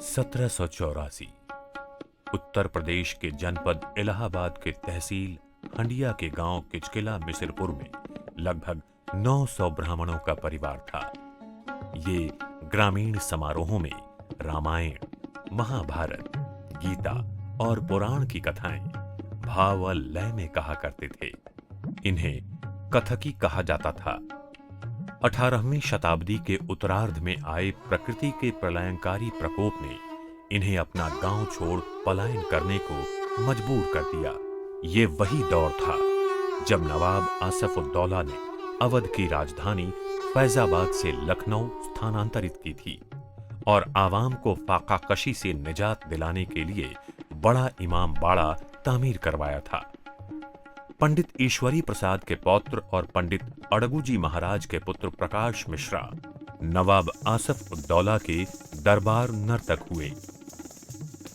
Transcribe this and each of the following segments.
1784 उत्तर प्रदेश के जनपद इलाहाबाद के तहसील हंडिया के गांव किचकिला मिसिरपुर में लगभग 900 ब्राह्मणों का परिवार था। ये ग्रामीण समारोहों में रामायण, महाभारत, गीता और पुराण की कथाएं भाव व लय में कहा करते थे। इन्हें कथकी कहा जाता था। 18वीं शताब्दी के उत्तरार्ध में आए प्रकृति के प्रलयंकारी प्रकोप ने इन्हें अपना गांव छोड़ पलायन करने को मजबूर कर दिया। ये वही दौर था जब नवाब आसफ-उद-दौला ने अवध की राजधानी फैजाबाद से लखनऊ स्थानांतरित की थी और आवाम को फाका कशी से निजात दिलाने के लिए बड़ा इमाम बाड़ा तामीर करवाया था। पंडित ईश्वरी प्रसाद के पौत्र और पंडित अड़गूजी महाराज के पुत्र प्रकाश मिश्रा नवाब आसफ-उद-दौला के दरबार नर्तक हुए।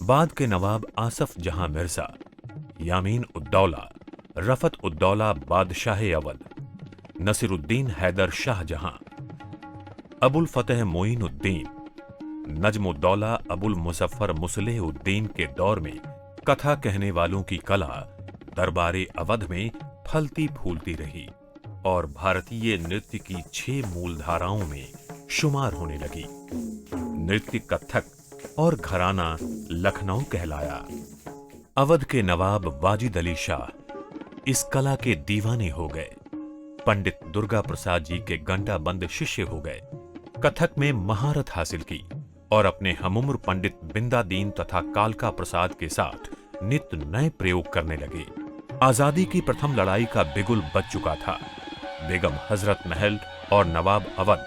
बाद के नवाब आसफ जहां मिर्जा, यामीन-उद-दौला, रफत-उद-दौला बादशाह अवध, नसीरुद्दीन हैदर शाह जहां, अबुल फतेह मोइनुद्दीन, नजमुद्दौला अबुल मुजफ्फर मुसलेह-उद्दीन के दौर में कथा कहने वालों की कला दरबारे अवध में फलती फूलती रही और भारतीय नृत्य की 6 मूल धाराओं में शुमार होने लगी। नृत्य कथक और घराना लखनऊ कहलाया। अवध के नवाब वाजिद अली शाह इस कला के दीवाने हो गए। पंडित दुर्गा प्रसाद जी के गंडाबंद शिष्य हो गए। कथक में महारत हासिल की और अपने हमउम्र पंडित बिंदादीन तथा कालका प्रसाद के साथ नित्य नए प्रयोग करने लगे। आजादी की प्रथम लड़ाई का बिगुल बज चुका था। बेगम हजरत महल और नवाब अवध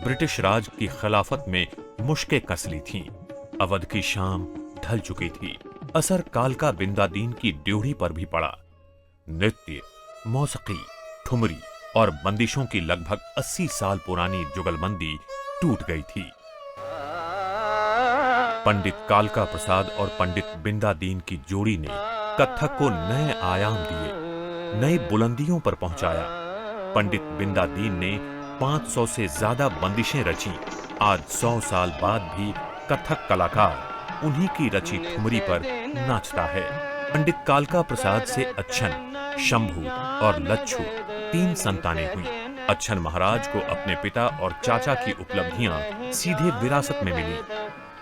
ब्रिटिश राज की खिलाफत में मुश्कें कस ली थीं। अवध की शाम ढल चुकी थी। असर कालका बिंदादीन की ड्योढ़ी पर भी पड़ा। नृत्य, मौसीकी, ठुमरी और बंदिशों की लगभग 80 साल पुरानी जुगलबंदी टूट गई थी। पंडित कालका प्रसाद और पंडित बिंदादीन की जोड़ी ने कथक को नए आयाम दिए, नई बुलंदियों पर पहुंचाया। पंडित बिंदादीन ने 500 से ज्यादा बंदिशें रची। आज 100 साल बाद भी कथक कलाकार उन्हीं की रची ठुमरी पर नाचता है। पंडित कालका प्रसाद से अच्छन, शंभू और लच्छू 3 संतानें हुई। अच्छन महाराज को अपने पिता और चाचा की उपलब्धियां सीधे विरासत में मिली।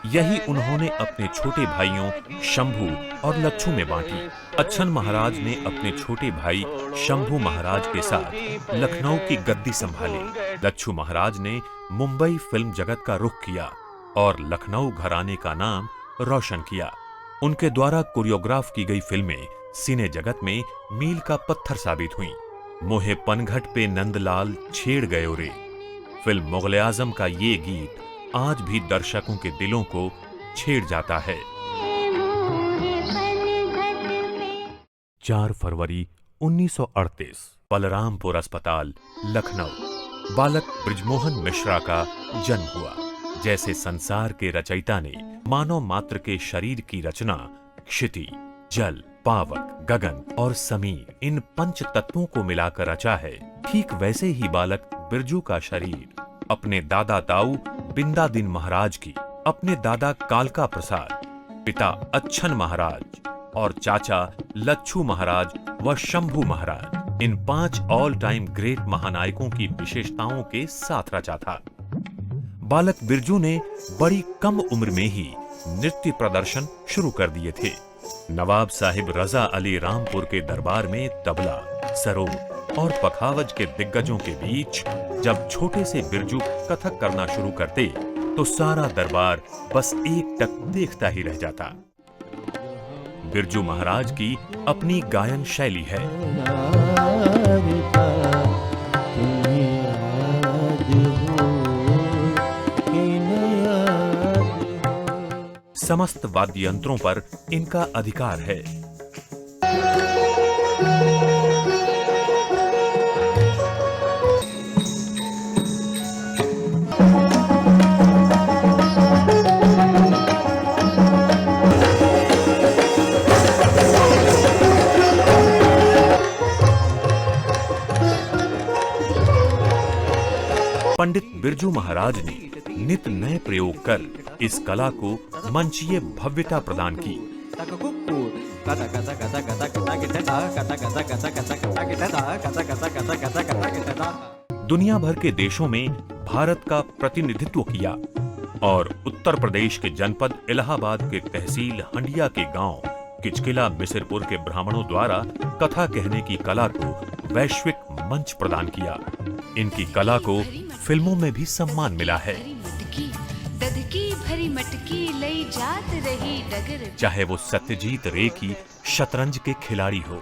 यही उन्होंने अपने छोटे भाइयों शंभू और लच्छू में बांटी। अच्छन महाराज ने अपने छोटे भाई शंभू महाराज के साथ लखनऊ की गद्दी संभाली। लच्छू महाराज ने मुंबई फिल्म जगत का रुख किया और लखनऊ घराने का नाम रोशन किया। उनके द्वारा कोरियोग्राफ की गई फिल्में सिने जगत में मील का पत्थर साबित हुईं। मोहे पनघट पे नंदलाल छेड़ गयो रे, फिल्म मुगल-ए-आजम का ये गीत आज भी दर्शकों के दिलों को छेड़ जाता है। 4 फरवरी 1938 बलरामपुर अस्पताल, लखनऊ। बालक बृजमोहन मिश्रा का जन्म हुआ। जैसे संसार के रचयिता ने मानव मात्र के शरीर की रचना क्षिति, जल, पावक, गगन और समीर इन 5 तत्वों को मिलाकर रचा है, ठीक वैसे ही बालक बिरजू का शरीर अपने दादा ताऊ बिंदादीन महाराज की, अपने दादा कालका प्रसाद, पिता अच्छन महाराज और चाचा लच्छू महाराज व शंभू महाराज इन 5 ऑल टाइम ग्रेट महानायकों की विशेषताओं के साथ रचा था। बालक बिरजू ने बड़ी कम उम्र में ही नृत्य प्रदर्शन शुरू कर दिए थे। नवाब साहिब रजा अली रामपुर के दरबार में तबला, सरोद और पखावज के दिग्गजों के बीच जब छोटे से बिरजू कथक करना शुरू करते तो सारा दरबार बस एकटक देखता ही रह जाता। बिरजू महाराज की अपनी गायन शैली है। समस्त वाद्य यंत्रों पर इनका अधिकार है। पंडित बिरजू महाराज ने नित नए प्रयोग कर इस कला को मंचीय भव्यता प्रदान की। दुनिया भर के देशों में भारत का प्रतिनिधित्व किया और उत्तर प्रदेश के जनपद इलाहाबाद के तहसील हंडिया के गांव किचकिला मिसिरपुर के ब्राह्मणों द्वारा कथा कहने की कला को वैश्विक मंच प्रदान किया। इनकी कला को फिल्मों में भी सम्मान मिला है। भरी मटकी लई जात रही डगर। चाहे वो सत्यजीत रे की शतरंज के खिलाड़ी हो,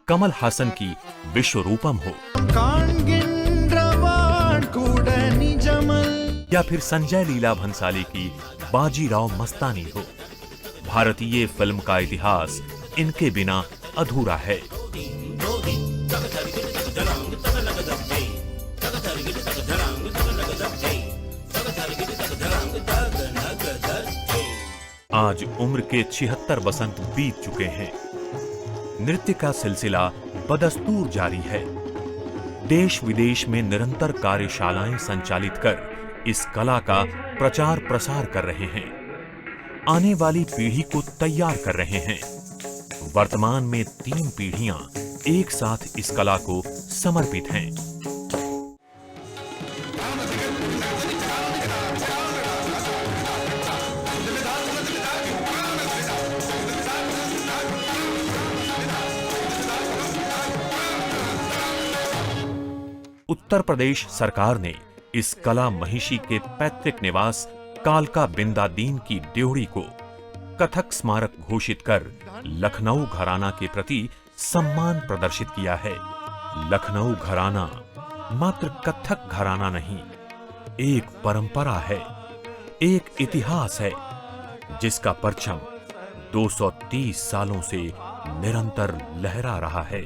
कमल हासन की विश्वरूपम हो, या फिर संजय लीला भंसाली की बाजीराव मस्तानी हो, भारतीय फिल्म का इतिहास इनके बिना अधूरा है। आज उम्र के 76 बसंत बीत चुके हैं। नृत्य का सिलसिला बदस्तूर जारी है। देश विदेश में निरंतर कार्यशालाएं संचालित कर इस कला का प्रचार प्रसार कर रहे हैं। आने वाली पीढ़ी को तैयार कर रहे हैं। वर्तमान में 3 पीढ़ियां एक साथ इस कला को समर्पित हैं। उत्तर प्रदेश सरकार ने इस कला महिषी के पैतृक निवास कालका बिंदादीन की ड्योढ़ी को कथक स्मारक घोषित कर लखनऊ घराना के प्रति सम्मान प्रदर्शित किया है। लखनऊ घराना मात्र कथक घराना नहीं, एक परंपरा है, एक इतिहास है, जिसका परचम 230 सालों से निरंतर लहरा रहा है।